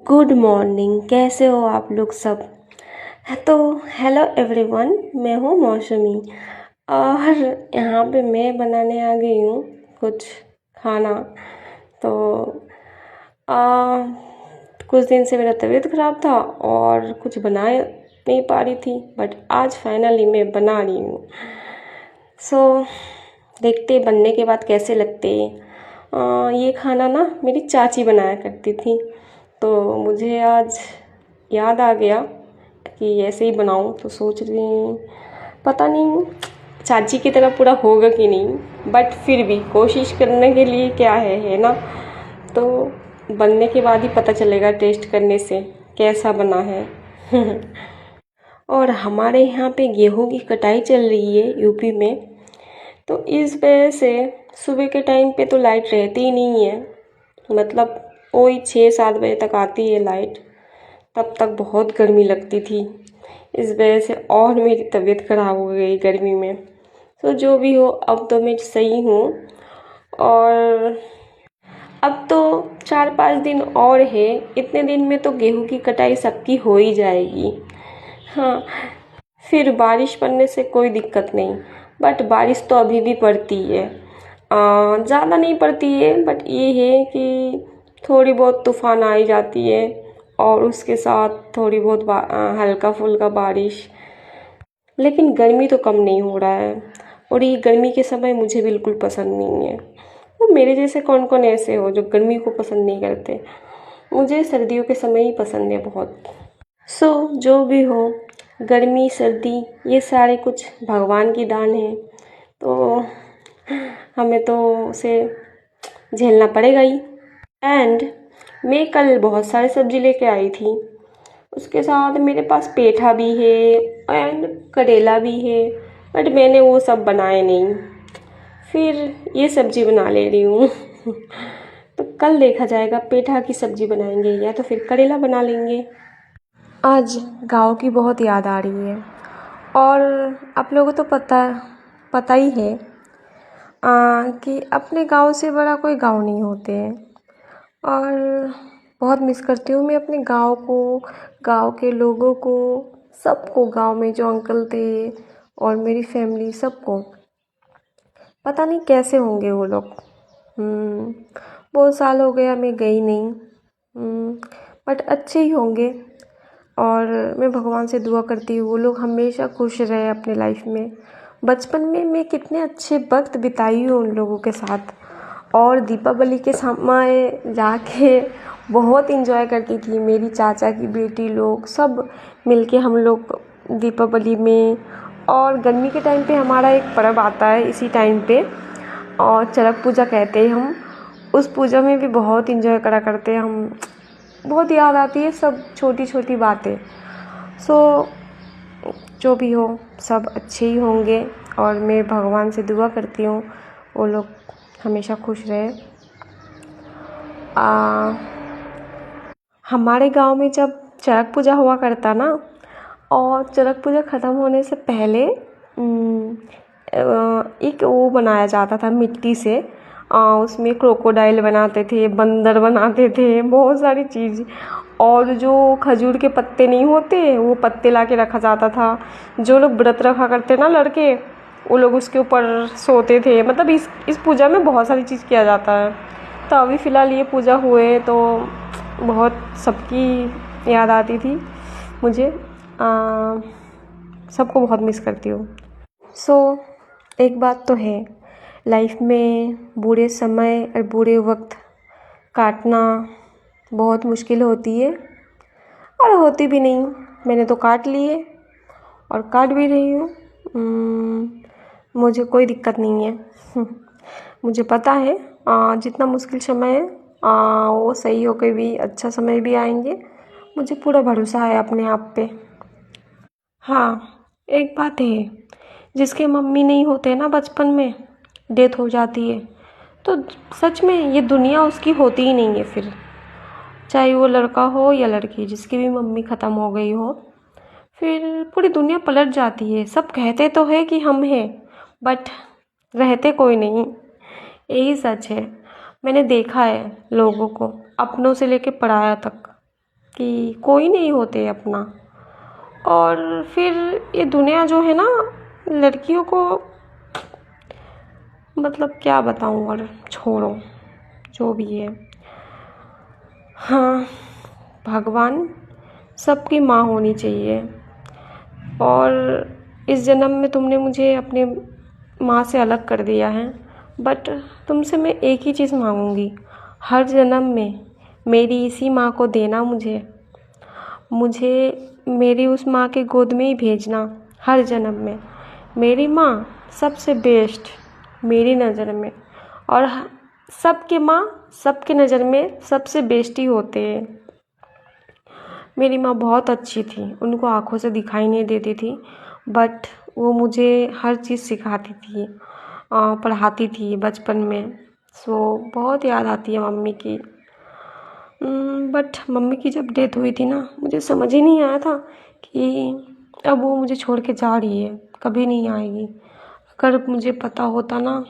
Good morning. कैसे हो आप लोग सब? तो हेलो एवरीवन, मैं हूँ मौसमी और यहाँ पे मैं बनाने आ गई हूँ कुछ खाना। तो आ, कुछ दिन से मेरा तबीयत ख़राब था और कुछ बना नहीं पा रही थी, बट आज फाइनली मैं बना रही हूँ। देखते बनने के बाद कैसे लगते। ये खाना ना मेरी चाची बनाया करती थी, तो मुझे आज याद आ गया कि ऐसे ही बनाऊं। तो सोच रही हूँ, पता नहीं चाची की तरह पूरा होगा कि नहीं, बट फिर भी कोशिश करने के लिए क्या है ना। तो बनने के बाद ही पता चलेगा, टेस्ट करने से कैसा बना है। और हमारे यहाँ पे गेहूं की कटाई चल रही है यूपी में, तो इस वजह से सुबह के टाइम पे तो लाइट रहती ही नहीं है। मतलब वही 6-7 बजे तक आती है लाइट, तब तक बहुत गर्मी लगती थी। इस वजह से और मेरी तबीयत ख़राब हो गई गर्मी में। तो जो भी हो, अब तो मैं सही हूँ और अब तो 4-5 दिन और है। इतने दिन में तो गेहूं की कटाई सबकी हो ही जाएगी। हाँ, फिर बारिश पड़ने से कोई दिक्कत नहीं, बट बारिश तो अभी भी पड़ती है। ज़्यादा नहीं पड़ती है, बट ये है कि थोड़ी बहुत तूफ़ान आ ही जाती है और उसके साथ थोड़ी बहुत हल्का फुल्का बारिश। लेकिन गर्मी तो कम नहीं हो रहा है, और ये गर्मी के समय मुझे बिल्कुल पसंद नहीं है। वो मेरे जैसे कौन कौन ऐसे हो जो गर्मी को पसंद नहीं करते। मुझे सर्दियों के समय ही पसंद है बहुत। जो भी हो, गर्मी सर्दी ये सारे कुछ भगवान की दान है, तो हमें तो उसे झेलना पड़ेगा ही। एंड मैं कल बहुत सारी सब्ज़ी लेके आई थी, उसके साथ मेरे पास पेठा भी है एंड करेला भी है, बट मैंने वो सब बनाए नहीं, फिर ये सब्ज़ी बना ले रही हूँ। तो कल देखा जाएगा, पेठा की सब्ज़ी बनाएंगे या तो फिर करेला बना लेंगे। आज गांव की बहुत याद आ रही है, और आप लोगों को तो पता ही है कि अपने गांव से बड़ा कोई गांव नहीं होते हैं। और बहुत मिस करती हूँ मैं अपने गांव को, गांव के लोगों को, सबको। गांव में जो अंकल थे और मेरी फैमिली, सबको। पता नहीं कैसे होंगे वो लोग। बहुत साल हो गया मैं गई नहीं, बट अच्छे ही होंगे। और मैं भगवान से दुआ करती हूँ वो लोग हमेशा खुश रहे अपने लाइफ में। बचपन में मैं कितने अच्छे वक्त बिताई हूँ उन लोगों के साथ, और दीपावली के समय जाके बहुत इंजॉय करती थी। मेरी चाचा की बेटी लोग सब मिलके हम लोग दीपावली में, और गर्मी के टाइम पे हमारा एक पर्व आता है इसी टाइम पे, और चरक पूजा कहते हैं हम। उस पूजा में भी बहुत इंजॉय करा करते हैं हम। बहुत याद आती है सब छोटी छोटी बातें। जो भी हो, सब अच्छे ही होंगे, और मैं भगवान से दुआ करती हूँ वो लोग हमेशा खुश रहे। हमारे गांव में जब चरक पूजा हुआ करता ना, और चरक पूजा ख़त्म होने से पहले एक वो बनाया जाता था मिट्टी से। उसमें क्रोकोडाइल बनाते थे, बंदर बनाते थे, बहुत सारी चीज़। और जो खजूर के पत्ते नहीं होते, वो पत्ते ला के रखा जाता था। जो लोग व्रत रखा करते ना लड़के, वो लोग उसके ऊपर सोते थे। मतलब इस पूजा में बहुत सारी चीज़ किया जाता है। तो अभी फ़िलहाल ये पूजा हुए तो बहुत सबकी याद आती थी मुझे। सबको बहुत मिस करती हूँ। एक बात तो है, लाइफ में बुरे समय और बुरे वक्त काटना बहुत मुश्किल होती है, और होती भी नहीं। मैंने तो काट लिए और काट भी रही हूँ। मुझे कोई दिक्कत नहीं है। मुझे पता है जितना मुश्किल समय है वो सही होकर भी अच्छा समय भी आएंगे। मुझे पूरा भरोसा है अपने आप पे। हाँ, एक बात है, जिसके मम्मी नहीं होते ना बचपन में, डेथ हो जाती है, तो सच में ये दुनिया उसकी होती ही नहीं है फिर। चाहे वो लड़का हो या लड़की, जिसकी भी मम्मी ख़त्म हो गई हो, फिर पूरी दुनिया पलट जाती है। सब कहते तो है कि हम हैं, बट रहते कोई नहीं। यही सच है। मैंने देखा है लोगों को, अपनों से लेके पराया तक। कि कोई नहीं होते अपना। और फिर ये दुनिया जो है ना, लड़कियों को मतलब क्या बताऊँ, और छोड़ो जो भी है। हाँ, भगवान सबकी माँ होनी चाहिए। और इस जन्म में तुमने मुझे अपने माँ से अलग कर दिया है, बट तुमसे मैं एक ही चीज़ मांगूंगी, हर जन्म में मेरी इसी माँ को देना मुझे मेरी उस माँ के गोद में ही भेजना हर जन्म में। मेरी माँ सबसे बेस्ट मेरी नज़र में, और सबके माँ सबके नज़र में सबसे बेस्ट ही होते हैं। मेरी माँ बहुत अच्छी थी, उनको आँखों से दिखाई नहीं देती थी, बट वो मुझे हर चीज़ सिखाती थी, पढ़ाती थी बचपन में। सो बहुत याद आती है मम्मी की। बट मम्मी की जब डेथ हुई थी ना, मुझे समझ ही नहीं आया था कि अब वो मुझे छोड़ के जा रही है, कभी नहीं आएगी। अगर मुझे पता होता ना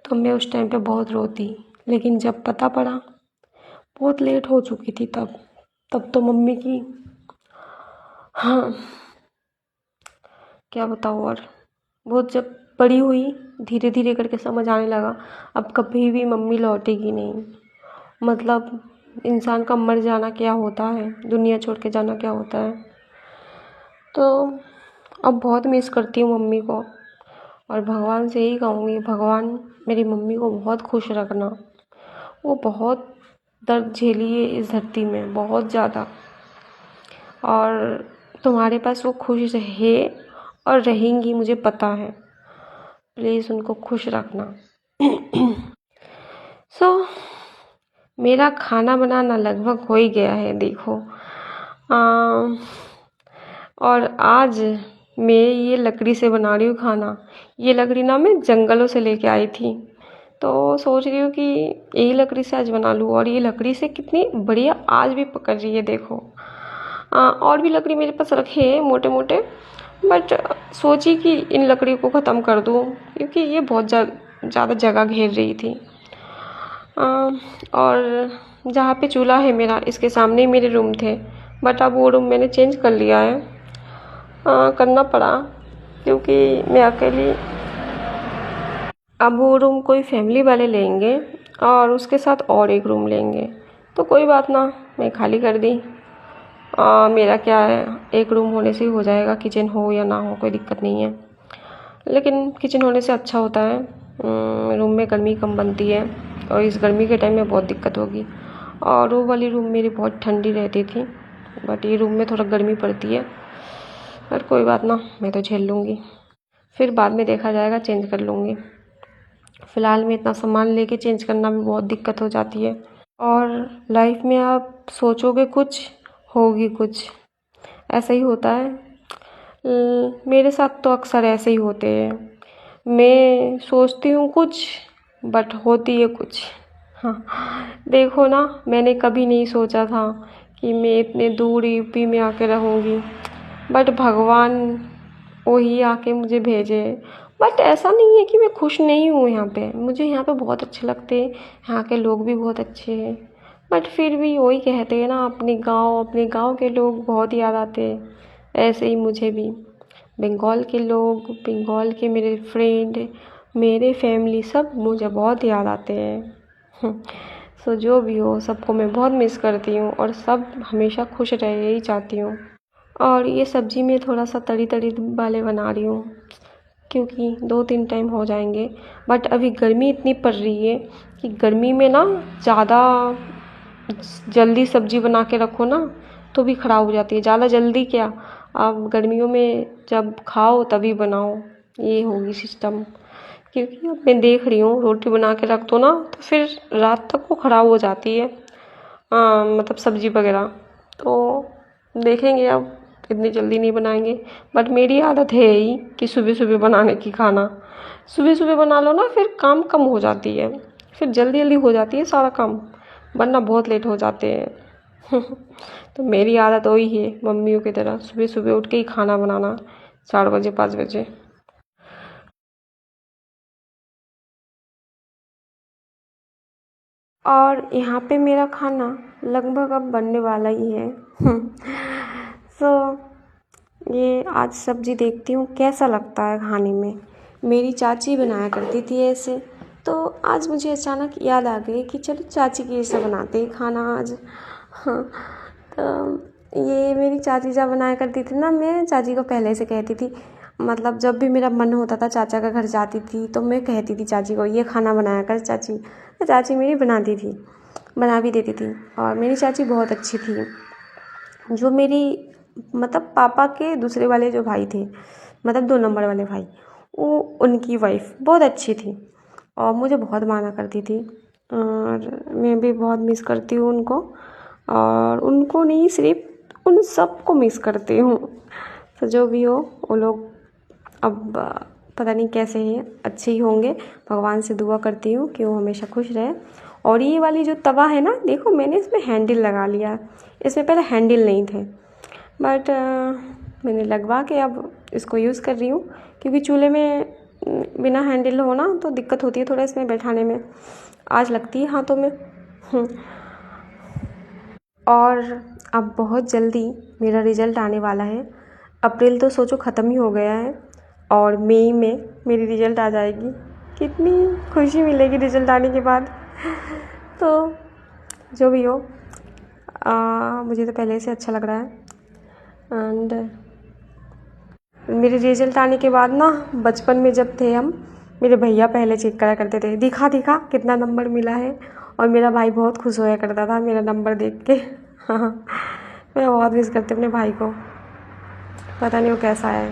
तो मैं उस टाइम पे बहुत रोती, लेकिन जब पता पड़ा बहुत लेट हो चुकी थी। तब तो मम्मी की, हाँ क्या बताऊँ। और बहुत जब बड़ी हुई, धीरे धीरे करके समझ आने लगा अब कभी भी मम्मी लौटेगी नहीं। मतलब इंसान का मर जाना क्या होता है, दुनिया छोड़ के जाना क्या होता है। तो अब बहुत मिस करती हूँ मम्मी को, और भगवान से यही कहूँगी, भगवान मेरी मम्मी को बहुत खुश रखना। वो बहुत दर्द झेली है इस धरती में, बहुत ज़्यादा, और तुम्हारे पास वो खुश है और रहेंगी, मुझे पता है। प्लीज़ उनको खुश रखना। सो मेरा खाना बनाना लगभग हो ही गया है, देखो। और आज मैं ये लकड़ी से बना रही हूँ खाना। ये लकड़ी ना मैं जंगलों से लेके आई थी, तो सोच रही हूँ कि यही लकड़ी से आज बना लूँ। और ये लकड़ी से कितनी बढ़िया आज भी पकड़ रही है, देखो। और भी लकड़ी मेरे पास रखे हैं मोटे मोटे, बट सोची कि इन लकड़ी को ख़त्म कर दूँ, क्योंकि ये बहुत ज़्यादा जगह घेर रही थी। और जहाँ पे चूल्हा है मेरा, इसके सामने ही मेरे रूम थे, बट अब वो रूम मैंने चेंज कर लिया है। करना पड़ा क्योंकि मैं अकेली, अब वो रूम कोई फैमिली वाले लेंगे और उसके साथ और एक रूम लेंगे, तो कोई बात ना, मैं खाली कर दी। मेरा क्या है, एक रूम होने से ही हो जाएगा, किचन हो या ना हो कोई दिक्कत नहीं है। लेकिन किचन होने से अच्छा होता है, रूम में गर्मी कम बनती है, और इस गर्मी के टाइम में बहुत दिक्कत होगी। और वो वाली रूम मेरी बहुत ठंडी रहती थी, बट ये रूम में थोड़ा गर्मी पड़ती है, पर कोई बात ना, मैं तो झेल लूँगी। फिर बाद में देखा जाएगा, चेंज कर लूँगी। फ़िलहाल में इतना सामान लेके चेंज करना भी बहुत दिक्कत हो जाती है। और लाइफ में आप सोचोगे कुछ, होगी कुछ, ऐसा ही होता है। मेरे साथ तो अक्सर ऐसे ही होते हैं, मैं सोचती हूँ कुछ बट होती है कुछ। हाँ, देखो ना, मैंने कभी नहीं सोचा था कि मैं इतने दूर यूपी में आके रहूँगी, बट भगवान वही आके मुझे भेजे। बट ऐसा नहीं है कि मैं खुश नहीं हूँ यहाँ पे, मुझे यहाँ पे बहुत अच्छे लगते हैं, यहाँ के लोग भी बहुत अच्छे हैं। बट फिर भी वही कहते हैं ना, अपने गांव के लोग बहुत याद आते हैं। ऐसे ही मुझे भी बंगाल के लोग, बंगाल के मेरे फ्रेंड, मेरे फैमिली, सब मुझे बहुत याद आते हैं। सो जो भी हो, सबको मैं बहुत मिस करती हूँ, और सब हमेशा खुश रहे यही चाहती हूँ। और ये सब्ज़ी मैं थोड़ा सा तरी तरी वाले बना रही हूँ, क्योंकि 2-3 टाइम हो जाएंगे। बट अभी गर्मी इतनी पड़ रही है कि गर्मी में ना ज़्यादा जल्दी सब्ज़ी बना के रखो ना तो भी ख़राब हो जाती है। ज़्यादा जल्दी क्या, अब गर्मियों में जब खाओ तभी बनाओ, ये होगी सिस्टम। क्योंकि अब मैं देख रही हूँ, रोटी बना के रख दो ना तो फिर रात तक वो ख़राब हो जाती है, मतलब सब्ज़ी वगैरह। तो देखेंगे, अब इतनी जल्दी नहीं बनाएंगे। बट मेरी आदत है ही कि सुबह सुबह बनाने की खाना, सुबह सुबह बना लो ना, फिर काम कम हो जाती है, फिर जल्दी जल्दी हो जाती है सारा काम, वरना बहुत लेट हो जाते हैं। तो मेरी आदत वही है मम्मियों की तरह, सुबह सुबह उठ के ही खाना बनाना, 4 बजे 5 बजे। और यहाँ पे मेरा खाना लगभग अब बनने वाला ही है। सो ये आज सब्ज़ी देखती हूँ कैसा लगता है खाने में। मेरी चाची बनाया करती थी ऐसे, तो आज मुझे अचानक याद आ गई कि चलो चाची के जैसा बनाते हैं खाना आज। हाँ, तो ये मेरी चाची जब बनाया करती थी ना, मैं चाची को पहले से कहती थी, मतलब जब भी मेरा मन होता था चाचा का घर जाती थी तो मैं कहती थी चाची को, ये खाना बनाया कर चाची। तो चाची मेरी बनाती थी, बना भी देती थी। और मेरी चाची बहुत अच्छी थी। जो मेरी मतलब पापा के दूसरे वाले जो भाई थे, मतलब 2 नंबर वाले भाई, वो उनकी वाइफ बहुत अच्छी थी और मुझे बहुत माना करती थी। और मैं भी बहुत मिस करती हूँ उनको, और उनको नहीं सिर्फ उन सबको मिस करती हूँ। तो जो भी हो वो लोग अब पता नहीं कैसे हैं, अच्छे ही होंगे। भगवान से दुआ करती हूँ कि वो हमेशा खुश रहे। और ये वाली जो तवा है ना, देखो मैंने इसमें हैंडल लगा लिया, इसमें पहले हैंडल नहीं थे, बट मैंने लगवा के अब इसको यूज़ कर रही हूँ। क्योंकि चूल्हे में बिना हैंडल हो ना तो दिक्कत होती है थोड़ा इसमें बैठाने में, आँच लगती है हाथों में। और अब बहुत जल्दी मेरा रिज़ल्ट आने वाला है। अप्रैल तो सोचो ख़त्म ही हो गया है और मई में मेरी रिज़ल्ट आ जाएगी। कितनी खुशी मिलेगी रिज़ल्ट आने के बाद। तो जो भी हो, मुझे तो पहले से अच्छा लग रहा है। एंड मेरे रिज़ल्ट आने के बाद ना, बचपन में जब थे हम, मेरे भैया पहले चेक करा करते थे, दिखा दिखा कितना नंबर मिला है। और मेरा भाई बहुत खुश होया करता था मेरा नंबर देख के। हाँ, मैं बहुत मिस करती हूँ अपने भाई को, पता नहीं वो कैसा है।